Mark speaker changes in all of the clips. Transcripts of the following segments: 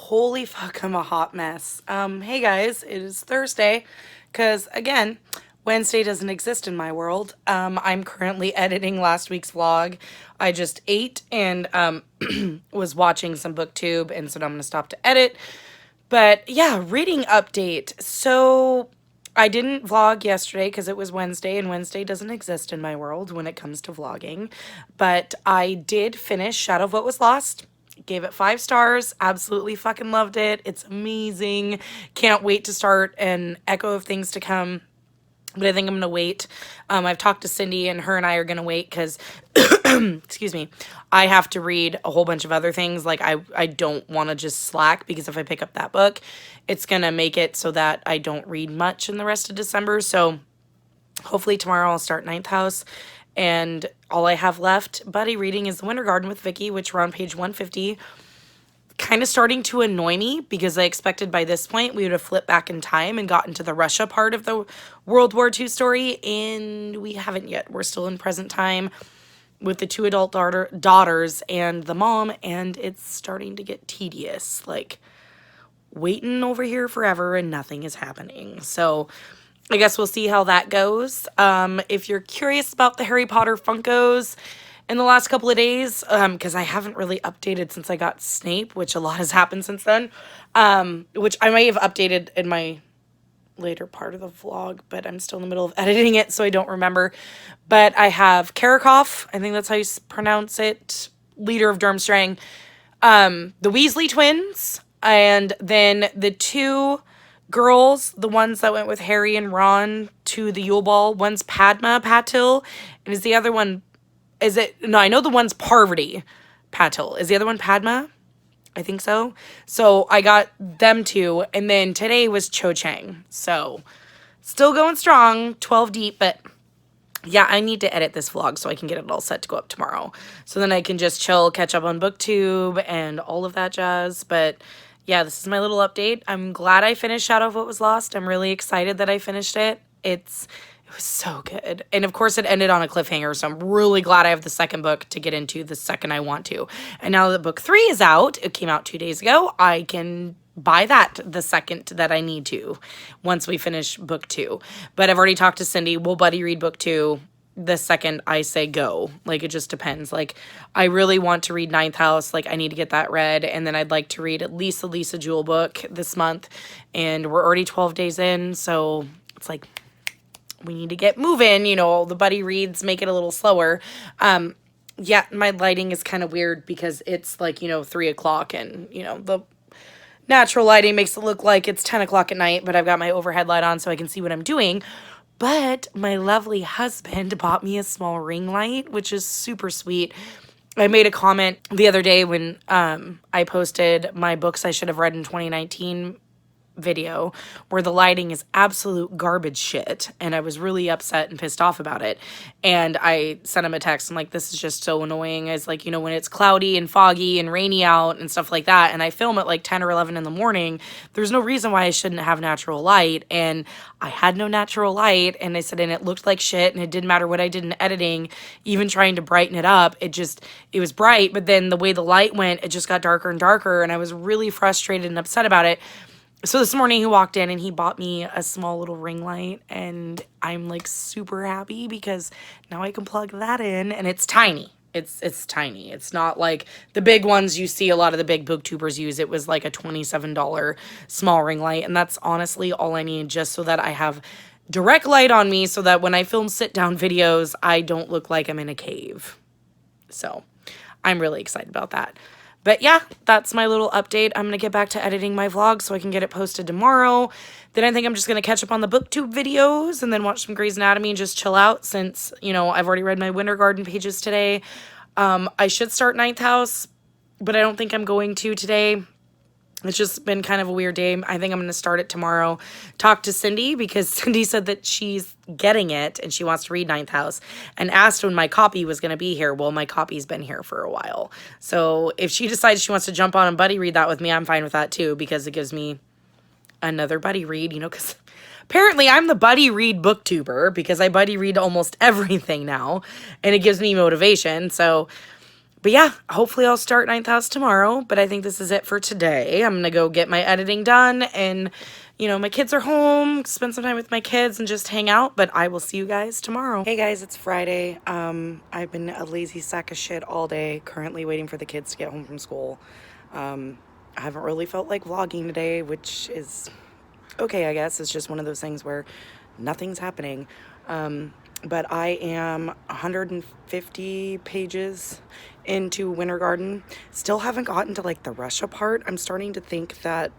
Speaker 1: Holy fuck, I'm a hot mess. Hey guys, it is Thursday, because again, Wednesday doesn't exist in my world. I'm currently editing last week's vlog. I just ate and was watching some booktube, and so now I'm gonna stop to edit. But yeah, reading update. So I didn't vlog yesterday because it was Wednesday, and Wednesday doesn't exist in my world when it comes to vlogging. But I did finish Shadow of What Was Lost. Gave it 5 stars. Absolutely fucking loved it. It's amazing. Can't wait to start an Echo of Things to Come. But I think I'm going to wait. I've talked to Cindy, and her and I are going to wait because, excuse me, I have to read a whole bunch of other things. Like, I don't want to just slack, because if I pick up that book, it's going to make it so that I don't read much in the rest of December. So hopefully tomorrow I'll start Ninth House. And all I have left, buddy reading, is The Winter Garden with Vicky, which we're on page 150. Kind of starting to annoy me because I expected by this point we would have flipped back in time and gotten to the Russia part of the World War II story, and we haven't yet. We're still in present time with the 2 adult daughters and the mom, and it's starting to get tedious. Like, waiting over here forever and nothing is happening. So I guess we'll see how that goes. If you're curious about the Harry Potter Funkos, in the last couple of days, because I haven't really updated since I got Snape, which a lot has happened since then, which I may have updated in my later part of the vlog, but I'm still in the middle of editing it, so I don't remember. But I have Karakov, I think that's how you pronounce it, leader of Durmstrang, the Weasley twins, and then the 2 girls, the ones that went with Harry and Ron to the Yule Ball. One's Padma Patil, and is the other one... No, I know the one's Parvati Patil. Is the other one Padma? I think so. So I got them 2. And then today was Cho Chang. So still going strong, 12 deep. But yeah, I need to edit this vlog so I can get it all set to go up tomorrow. So then I can just chill, catch up on BookTube and all of that jazz. But yeah, this is my little update. I'm glad I finished Shadow of What Was Lost. I'm really excited that I finished it. It was so good. And of course it ended on a cliffhanger, so I'm really glad I have the second book to get into the second I want to. And now that book 3 is out, it came out 2 days ago, I can buy that the second that I need to once we finish book 2. But I've already talked to Cindy. We'll buddy read book 2 the second I say go. Like, it just depends. Like, I really want to read Ninth House. Like, I need to get that read. And then I'd like to read at least the Lisa Jewell book this month. And we're already 12 days in, so it's like... we need to get moving, you know, the buddy reads make it a little slower. Yeah, my lighting is kind of weird because it's like, 3 o'clock, and, the natural lighting makes it look like it's 10 o'clock at night, but I've got my overhead light on so I can see what I'm doing. But my lovely husband bought me a small ring light, which is super sweet. I made a comment the other day when I posted my books I should have read in 2019 video where the lighting is absolute garbage shit, and I was really upset and pissed off about it. And I sent him a text. I'm like, this is just so annoying. It's like, when it's cloudy and foggy and rainy out and stuff like that, and I film at like 10 or 11 in the morning, there's no reason why I shouldn't have natural light. And I had no natural light, and I said, and it looked like shit, and it didn't matter what I did in editing, even trying to brighten it up, it was bright, but then the way the light went, it just got darker and darker, and I was really frustrated and upset about it. So this morning he walked in and he bought me a small little ring light, and I'm like super happy because now I can plug that in, and it's tiny. It's tiny. It's not like the big ones you see a lot of the big booktubers use. It was like a $27 small ring light, and that's honestly all I need, just so that I have direct light on me so that when I film sit down videos, I don't look like I'm in a cave. So I'm really excited about that. But yeah, that's my little update. I'm going to get back to editing my vlog so I can get it posted tomorrow. Then I think I'm just going to catch up on the BookTube videos and then watch some Grey's Anatomy and just chill out since, I've already read my Winter Garden pages today. I should start Ninth House, but I don't think I'm going to today. It's just been kind of a weird day. I think I'm going to start it tomorrow. Talk to Cindy, because Cindy said that she's getting it and she wants to read Ninth House, and asked when my copy was going to be here. Well, my copy's been here for a while. So if she decides she wants to jump on and buddy read that with me, I'm fine with that too, because it gives me another buddy read, because apparently I'm the buddy read booktuber, because I buddy read almost everything now, and it gives me motivation. So But yeah, hopefully I'll start Ninth House tomorrow, but I think this is it for today. I'm gonna go get my editing done, and my kids are home, spend some time with my kids and just hang out, but I will see you guys tomorrow. Hey guys, it's Friday. I've been a lazy sack of shit all day, currently waiting for the kids to get home from school. I haven't really felt like vlogging today, which is okay, I guess. It's just one of those things where nothing's happening. But I am 150 pages into Winter Garden. Still haven't gotten to like the Russia part. I'm starting to think that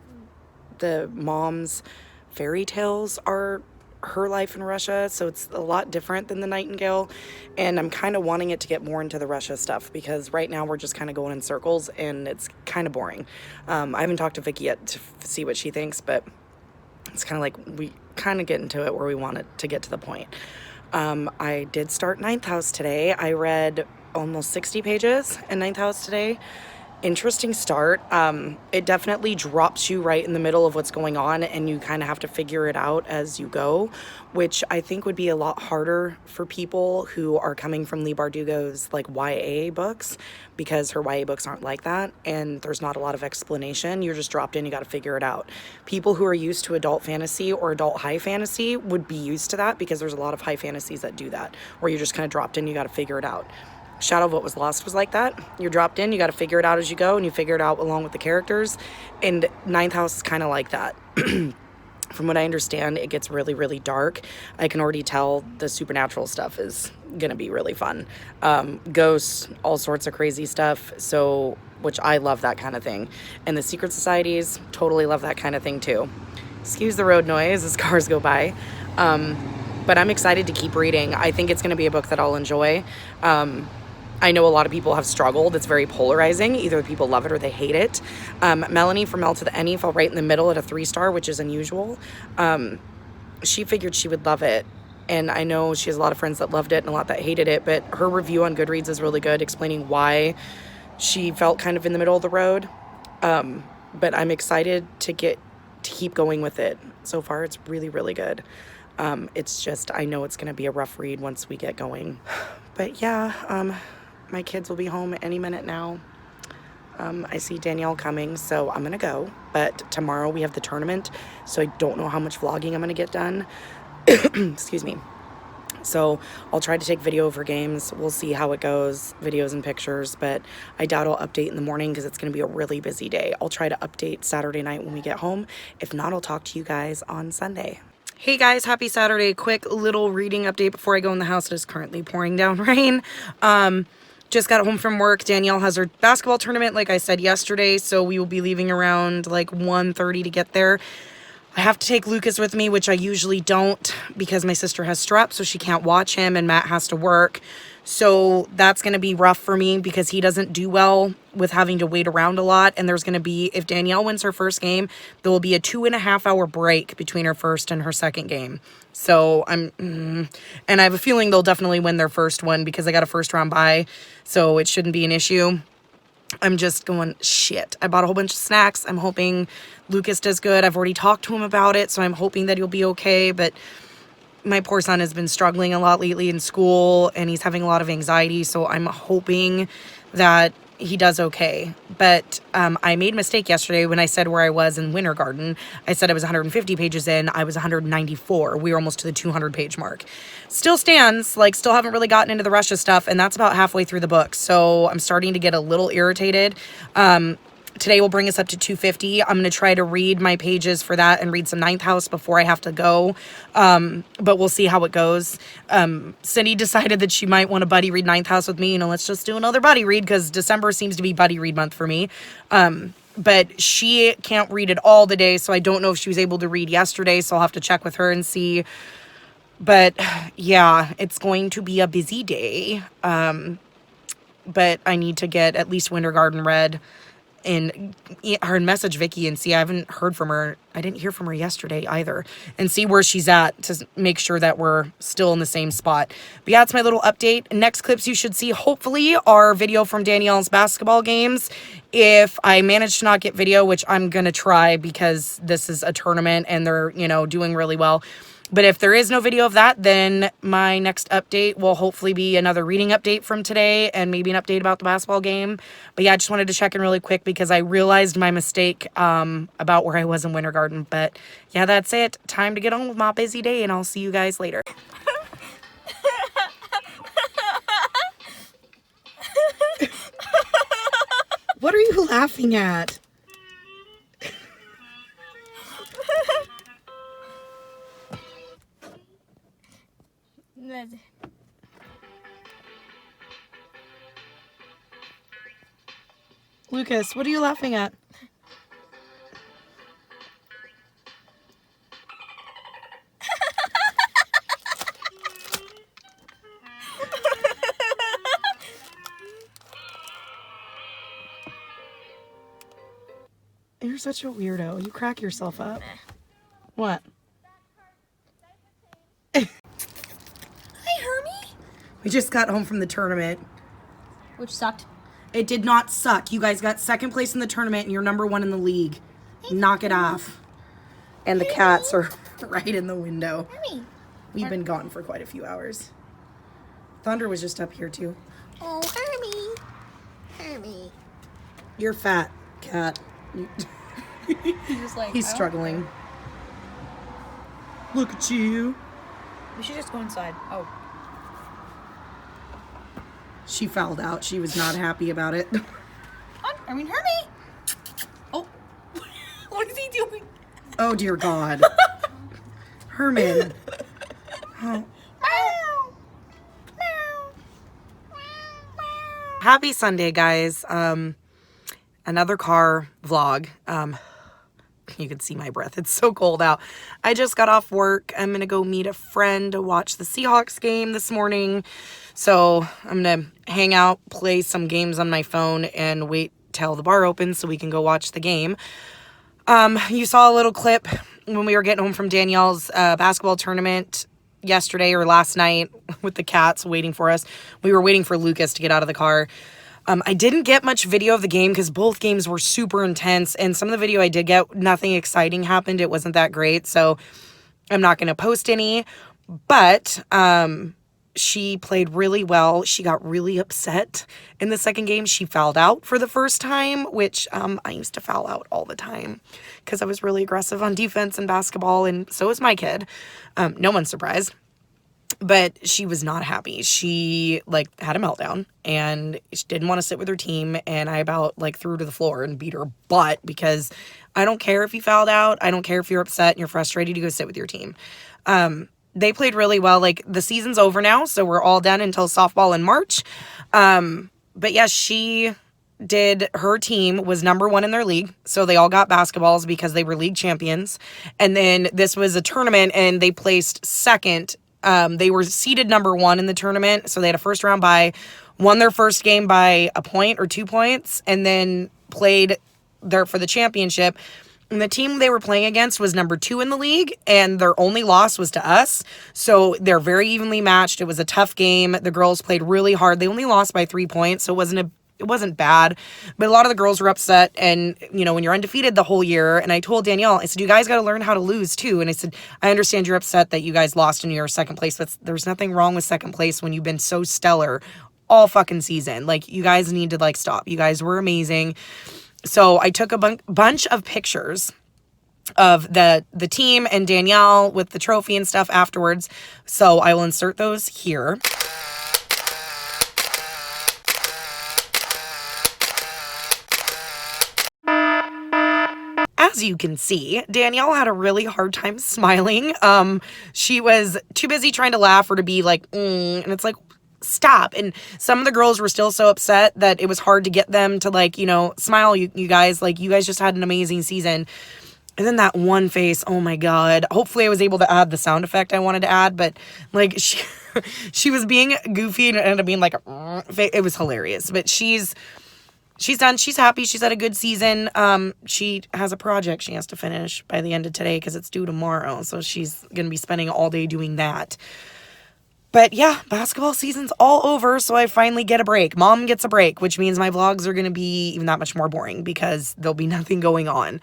Speaker 1: the mom's fairy tales are her life in Russia, so it's a lot different than the Nightingale, and I'm kind of wanting it to get more into the Russia stuff, because right now we're just kind of going in circles and it's kind of boring. I haven't talked to Vicky yet to see what she thinks, but it's kind of like we kind of get into it where we want it to get to the point. I did start Ninth House today. I read almost 60 pages in Ninth House today. Interesting start. It definitely drops you right in the middle of what's going on, and you kind of have to figure it out as you go, which I think would be a lot harder for people who are coming from Leigh Bardugo's like YA books, because her YA books aren't like that, and there's not a lot of explanation. You're just dropped in, you got to figure it out. People who are used to adult fantasy or adult high fantasy would be used to that, because there's a lot of high fantasies that do that, where you're just kind of dropped in, you got to figure it out. Shadow of What Was Lost was like that. You're dropped in, you got to figure it out as you go, and you figure it out along with the characters. And Ninth House is kind of like that. From what I understand, it gets really, really dark. I can already tell the supernatural stuff is gonna be really fun. Ghosts, all sorts of crazy stuff. So, which I love that kind of thing. And the secret societies, totally love that kind of thing too. Excuse the road noise as cars go by. But I'm excited to keep reading. I think it's gonna be a book that I'll enjoy. I know a lot of people have struggled. It's very polarizing. Either people love it or they hate it. Melanie from L to the N fell right in the middle at a 3-star, which is unusual. She figured she would love it. And I know she has a lot of friends that loved it and a lot that hated it, but her review on Goodreads is really good, explaining why she felt kind of in the middle of the road. But I'm excited to keep going with it. So far, it's really, really good. It's just, I know it's going to be a rough read once we get going. But yeah, my kids will be home any minute now. I see Danielle coming, so I'm gonna go. But tomorrow we have the tournament, so I don't know how much vlogging I'm gonna get done. Excuse me. So I'll try to take video over games. We'll see how it goes, videos and pictures, but I doubt I'll update in the morning because it's gonna be a really busy day. I'll try to update Saturday night when we get home. If not, I'll talk to you guys on Sunday. Hey guys, happy Saturday. Quick little reading update before I go in the house. It is currently pouring down rain. Just got home from work. Danielle has her basketball tournament, like I said yesterday, so we will be leaving around like 1:30 to get there. I have to take Lucas with me, which I usually don't, because my sister has strep, so she can't watch him, and Matt has to work. So that's going to be rough for me because he doesn't do well with having to wait around a lot. And there's going to be, if Danielle wins her first game, there will be a 2.5-hour break between her first and her second game. So and I have a feeling they'll definitely win their first one because I got a first round bye. So it shouldn't be an issue. I'm just going, shit. I bought a whole bunch of snacks. I'm hoping Lucas does good. I've already talked to him about it, so I'm hoping that he'll be okay. But my poor son has been struggling a lot lately in school, and he's having a lot of anxiety, so I'm hoping that he does okay. But I made a mistake yesterday when I said where I was in Winter Garden. I said I was 150 pages in. I was 194. We were almost to the 200-page mark. Still stands, like, still haven't really gotten into the Russia stuff, and that's about halfway through the book, so I'm starting to get a little irritated. Today will bring us up to 250. I'm going to try to read my pages for that and read some Ninth House before I have to go. But we'll see how it goes. Cindy decided that she might want to buddy read Ninth House with me. Let's just do another buddy read because December seems to be buddy read month for me. But she can't read it all today, so I don't know if she was able to read yesterday, so I'll have to check with her and see. But yeah, it's going to be a busy day. But I need to get at least Winter Garden read. And her message Vicky and see, I haven't heard from her. I didn't hear from her yesterday either, and see where she's at to make sure that we're still in the same spot. But yeah, it's my little update. Next clips you should see hopefully are video from Danielle's basketball games. If I manage to not get video, which I'm going to try because this is a tournament and they're, doing really well. But if there is no video of that, then my next update will hopefully be another reading update from today and maybe an update about the basketball game. But yeah, I just wanted to check in really quick because I realized my mistake about where I was in Winter Garden. But yeah, that's it. Time to get on with my busy day, and I'll see you guys later. What are you laughing at? Lucas, what are you laughing at? You're such a weirdo. You crack yourself up. What?
Speaker 2: Hi, Hermie.
Speaker 1: We just got home from the tournament.
Speaker 2: Which sucked.
Speaker 1: It did not suck. You guys got second place in the tournament and you're number 1 in the league. Knock it off. And the cats are right in the window.
Speaker 2: Hermie.
Speaker 1: We've been gone for quite a few hours. Thunder was just up here too.
Speaker 2: Oh, Hermie. Hermie.
Speaker 1: You're fat, cat.
Speaker 2: He's like,
Speaker 1: He's struggling. Look at you.
Speaker 2: We should just go inside. Oh.
Speaker 1: She fouled out. She was not happy about it.
Speaker 2: Hermie. Oh. What is he doing?
Speaker 1: Oh, dear God. Herman. Oh. Happy Sunday, guys. Another car vlog. You can see my breath. It's so cold out. I just got off work. I'm going to go meet a friend to watch the Seahawks game this morning. So I'm going to hang out, play some games on my phone, and wait till the bar opens so we can go watch the game. You saw a little clip when we were getting home from Danielle's basketball tournament yesterday or last night with the cats waiting for us. We were waiting for Lucas to get out of the car. I didn't get much video of the game because both games were super intense, and some of the video I did get, nothing exciting happened. It wasn't that great, so I'm not going to post any. But she played really well. She got really upset in the second game. She fouled out for the first time, which I used to foul out all the time because I was really aggressive on defense in basketball, and so was my kid. No one's surprised. But she was not happy. She had a meltdown and she didn't want to sit with her team. And I about threw her to the floor and beat her butt because I don't care if you fouled out. I don't care if you're upset and you're frustrated. You go sit with your team. They played really well. The season's over now, so we're all done until softball in March. But yeah, her team was number 1 in their league. So they all got basketballs because they were league champions. And then this was a tournament and they placed second. They were seeded number 1 in the tournament, so they had a first round bye, won their first game by a point or 2 points, and then played there for the championship. And the team they were playing against was number 2 in the league, and their only loss was to us. So they're very evenly matched. It was a tough game. The girls played really hard. They only lost by 3 points, so it wasn't bad, but a lot of the girls were upset. And, when you're undefeated the whole year, and I told Danielle, I said, you guys got to learn how to lose too. And I said, I understand you're upset that you guys lost and you're second place, but there's nothing wrong with second place when you've been so stellar all fucking season. You guys need to stop. You guys were amazing. So I took a bunch of pictures of the team and Danielle with the trophy and stuff afterwards. So I will insert those here. As you can see, Danielle had a really hard time smiling. She was too busy trying to laugh or to be and it's stop. And some of the girls were still so upset that it was hard to get them to smile. You guys, you guys just had an amazing season. And then that one face, oh my God. Hopefully I was able to add the sound effect I wanted to add, but she was being goofy and it ended up being it was hilarious. But she's done. She's happy. She's had a good season. She has a project she has to finish by the end of today because it's due tomorrow. So she's going to be spending all day doing that. But yeah, basketball season's all over, so I finally get a break. Mom gets a break, which means my vlogs are going to be even that much more boring because there'll be nothing going on.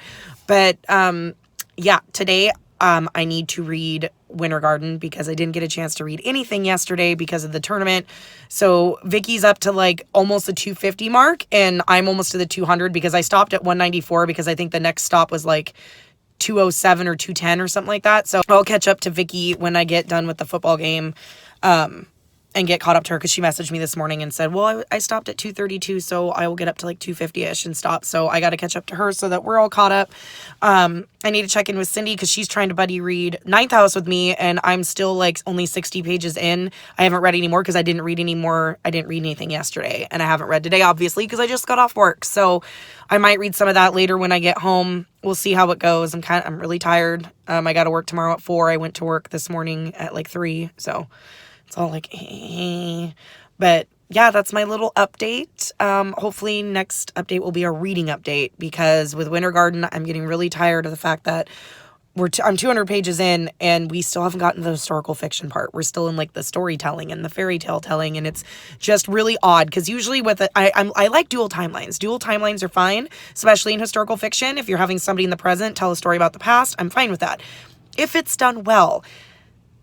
Speaker 1: But yeah, today I need to read Winter Garden because I didn't get a chance to read anything yesterday because of the tournament. So Vicky's up to like almost the 250 mark, and I'm almost to the 200 because I stopped at 194 because I think the next stop was like 207 or 210 or something like that. So I'll catch up to Vicky when I get done with the football game. And get caught up to her because she messaged me this morning and said, well, I stopped at 232, so I will get up to like 250-ish and stop. So I got to catch up to her so that we're all caught up. I need to check in with Cindy because she's trying to buddy read Ninth House with me, and I'm still like only 60 pages in. I haven't read any more because I didn't read any more. I didn't read anything yesterday, and I haven't read today, obviously, because I just got off work. So I might read some of that later when I get home. We'll see how it goes. I'm really tired. I got to work tomorrow at 4. I went to work this morning at like 3, so it's all like, but yeah, that's my little update. Hopefully next update will be a reading update because with Winter Garden, I'm getting really tired of the fact that I'm 200 pages in and we still haven't gotten to the historical fiction part. We're still in like the storytelling and the fairy tale telling, and it's just really odd because usually with it, I like dual timelines. Dual timelines are fine, especially in historical fiction. If you're having somebody in the present tell a story about the past, I'm fine with that. If it's done well.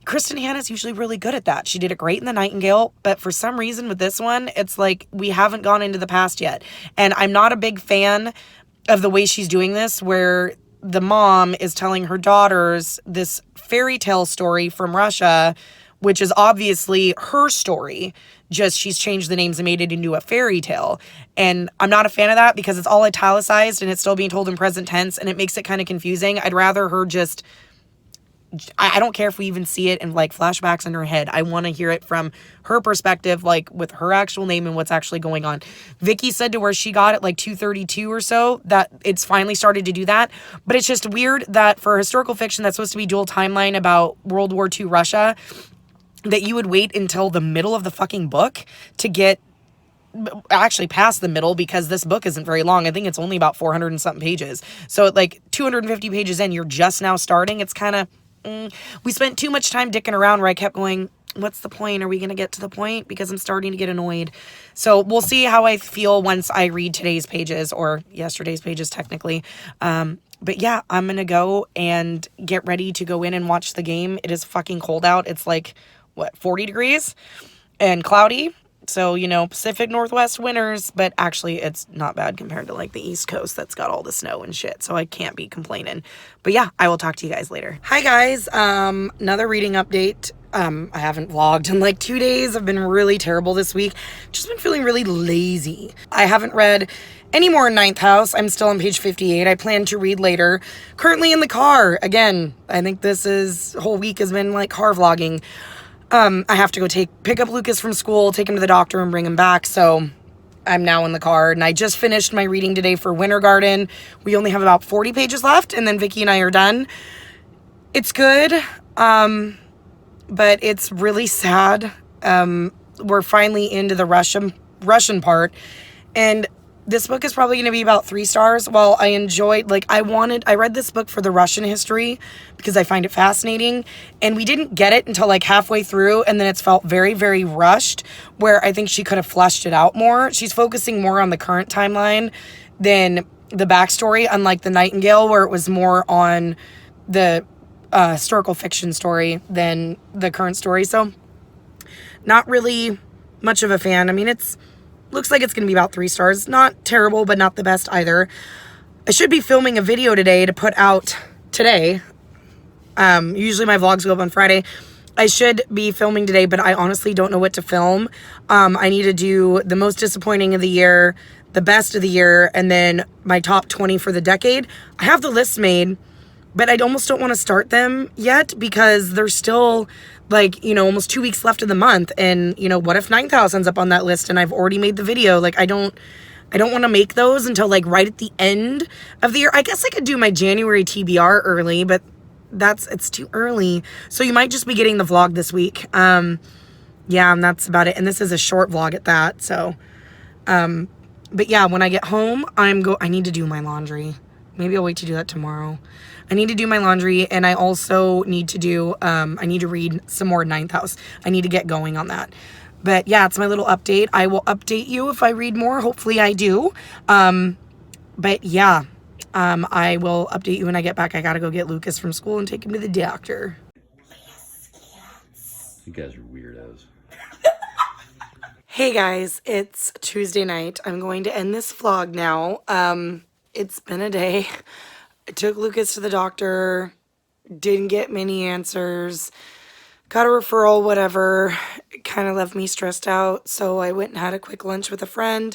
Speaker 1: Kristen Hanna's usually really good at that. She did it great in The Nightingale, but for some reason with this one, it's like we haven't gone into the past yet. And I'm not a big fan of the way she's doing this, where the mom is telling her daughters this fairy tale story from Russia, which is obviously her story, just she's changed the names and made it into a fairy tale. And I'm not a fan of that because it's all italicized and it's still being told in present tense, and it makes it kind of confusing. I'd rather her just... I don't care if we even see it in like flashbacks in her head. I want to hear it from her perspective, like with her actual name and what's actually going on. Vicky said to where she got it like 232 or so that it's finally started to do that. But it's just weird that for historical fiction that's supposed to be dual timeline about World War II Russia, that you would wait until the middle of the fucking book to get actually past the middle, because this book isn't very long. I think it's only about 400 and something pages. So at like 250 pages in, you're just now starting. It's kind of... we spent too much time dicking around where I kept going, what's the point? Are we going to get to the point? Because I'm starting to get annoyed. So we'll see how I feel once I read today's pages, or yesterday's pages technically. But yeah, I'm going to go and get ready to go in and watch the game. It is fucking cold out. It's like, 40 degrees and cloudy. So, Pacific Northwest winters, but actually it's not bad compared to like the East Coast that's got all the snow and shit. So I can't be complaining. But yeah, I will talk to you guys later. Hi guys. Another reading update. I haven't vlogged in like 2 days. I've been really terrible this week. Just been feeling really lazy. I haven't read any more Ninth House. I'm still on page 58. I plan to read later. Currently in the car. Again, I think this whole week has been like car vlogging. I have to go pick up Lucas from school, take him to the doctor, and bring him back. So I'm now in the car, and I just finished my reading today for Winter Garden. We only have about 40 pages left, and then Vicky and I are done. It's good, but it's really sad. We're finally into the Russian part, and this book is probably going to be about 3 stars. While I enjoyed, I read this book for the Russian history because I find it fascinating, and we didn't get it until like halfway through, and then it's felt very, very rushed, where I think she could have fleshed it out more. She's focusing more on the current timeline than the backstory, unlike The Nightingale, where it was more on the historical fiction story than the current story. So not really much of a fan. I mean, looks like it's going to be about 3 stars. Not terrible, but not the best either. I should be filming a video today to put out today. Usually my vlogs go up on Friday. I should be filming today, but I honestly don't know what to film. I need to do the most disappointing of the year, the best of the year, and then my top 20 for the decade. I have the list made, but I almost don't want to start them yet because there's still almost 2 weeks left of the month. And, what if 9,000 ends up on that list and I've already made the video? I don't want to make those until right at the end of the year. I guess I could do my January TBR early, but it's too early. So you might just be getting the vlog this week. Yeah, and that's about it. And this is a short vlog at that. So, but yeah, when I get home, I need to do my laundry. Maybe I'll wait to do that tomorrow. I need to do my laundry, and I also need to do, I need to read some more Ninth House. I need to get going on that. But yeah, it's my little update. I will update you if I read more. Hopefully I do. But yeah, I will update you when I get back. I gotta go get Lucas from school and take him to the doctor.
Speaker 3: You guys are weirdos.
Speaker 1: Hey guys, it's Tuesday night. I'm going to end this vlog now. It's been a day. I took Lucas to the doctor, didn't get many answers, got a referral, whatever. It kind of left me stressed out, so I went and had a quick lunch with a friend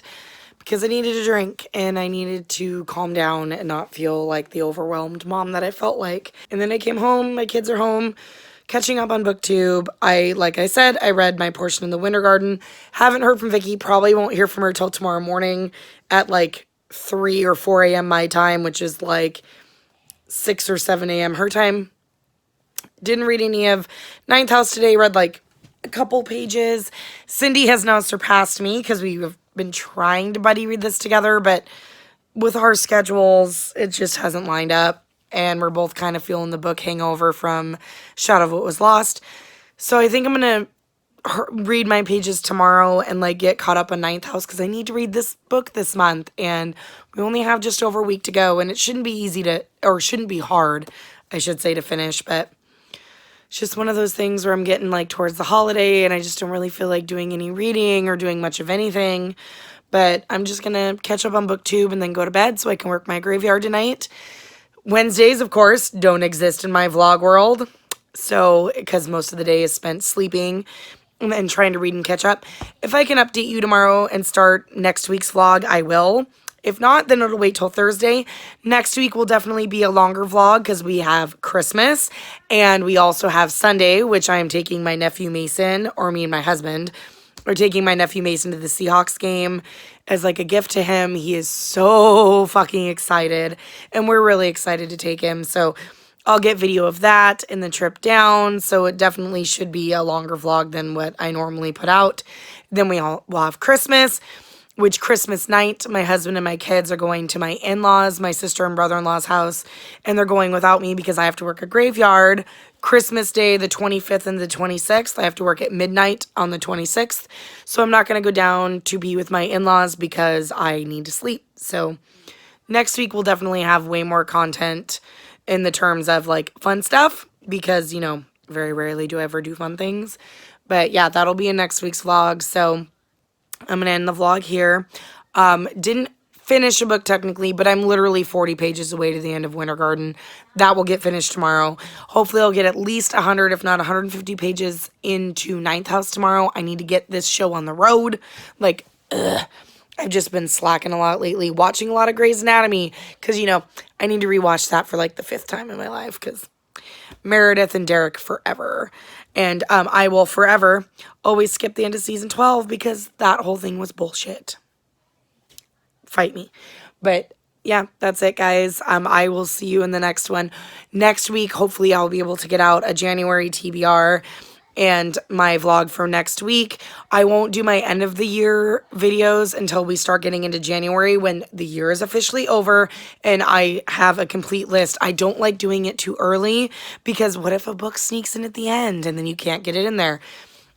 Speaker 1: because I needed a drink and I needed to calm down and not feel like the overwhelmed mom that I felt like. And then I came home, my kids are home, catching up on BookTube. Like I said, I read my portion in the Winter Garden. Haven't heard from Vicky. Probably won't hear from her till tomorrow morning at like 3 or 4 a.m. my time, which is like 6 or 7 a.m. her time. Didn't read any of Ninth House today. Read like a couple pages. Cindy has now surpassed me because we have been trying to buddy read this together, but with our schedules, it just hasn't lined up. And we're both kind of feeling the book hangover from Shadow of What Was Lost. So I think I'm going to read my pages tomorrow and like get caught up on Ninth House because I need to read this book this month. And we only have just over a week to go. And it shouldn't be easy to, or shouldn't be hard, I should say, to finish. But it's just one of those things where I'm getting like towards the holiday and I just don't really feel like doing any reading or doing much of anything. But I'm just going to catch up on BookTube and then go to bed so I can work my graveyard tonight. Wednesdays, of course, don't exist in my vlog world. So, because most of the day is spent sleeping and trying to read and catch up. If I can update you tomorrow and start next week's vlog, I will. If not, then it'll wait till Thursday. Next week will definitely be a longer vlog because we have Christmas. And we also have Sunday, which I am taking my nephew Mason, or me and my husband, are taking my nephew Mason to the Seahawks game as like a gift to him. He is so fucking excited and we're really excited to take him. So I'll get video of that and the trip down. So it definitely should be a longer vlog than what I normally put out. Then we'll have Christmas, which Christmas night, my husband and my kids are going to my in-laws, my sister and brother-in-law's house, and they're going without me because I have to work a graveyard. Christmas Day, the 25th and the 26th, I have to work at midnight on the 26th, so I'm not going to go down to be with my in-laws because I need to sleep. So next week we'll definitely have way more content in the terms of like fun stuff because, you know, very rarely do I ever do fun things. But yeah, that'll be in next week's vlog, so I'm going to end the vlog here. Didn't finish a book technically, but I'm literally 40 pages away to the end of Winter Garden. That will get finished tomorrow. Hopefully I'll get at least 100, if not 150 pages into Ninth House tomorrow. I need to get this show on the road. Like, I've just been slacking a lot lately, watching a lot of Grey's Anatomy, because, you know, I need to rewatch that for like the 5th time in my life, because Meredith and Derek forever. And I will forever always skip the end of season 12 because that whole thing was bullshit. Fight me. But yeah, that's it, guys. I will see you in the next one. Next week, hopefully I'll be able to get out a January TBR and my vlog for next week. I won't do my end of the year videos until we start getting into January when the year is officially over and I have a complete list. I don't like doing it too early because what if a book sneaks in at the end and then you can't get it in there?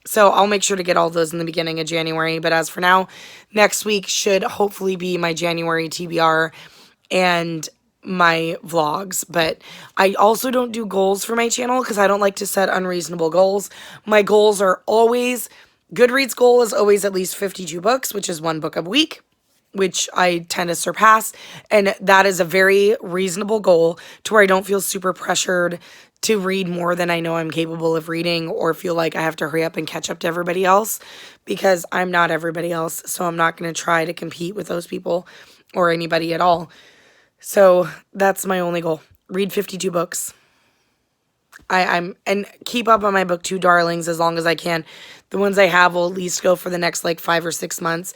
Speaker 1: So I'll make sure to get all those in the beginning of January. But as for now, next week should hopefully be my January TBR and my vlogs. But I also don't do goals for my channel because I don't like to set unreasonable goals. My goals are always, Goodreads goal is always at least 52 books, which is 1 book a week, which I tend to surpass. And that is a very reasonable goal to where I don't feel super pressured to read more than I know I'm capable of reading or feel like I have to hurry up and catch up to everybody else because I'm not everybody else. So I'm not going to try to compete with those people or anybody at all. So that's my only goal. Read 52 books. And keep up on my BookTube darlings as long as I can. The ones I have will at least go for the next like 5 or 6 months.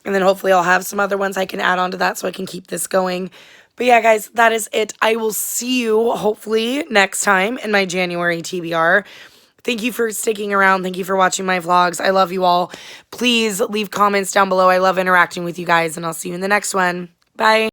Speaker 1: And then hopefully I'll have some other ones I can add on to that so I can keep this going. But yeah, guys, that is it. I will see you hopefully next time in my January TBR. Thank you for sticking around. Thank you for watching my vlogs. I love you all. Please leave comments down below. I love interacting with you guys, and I'll see you in the next one. Bye.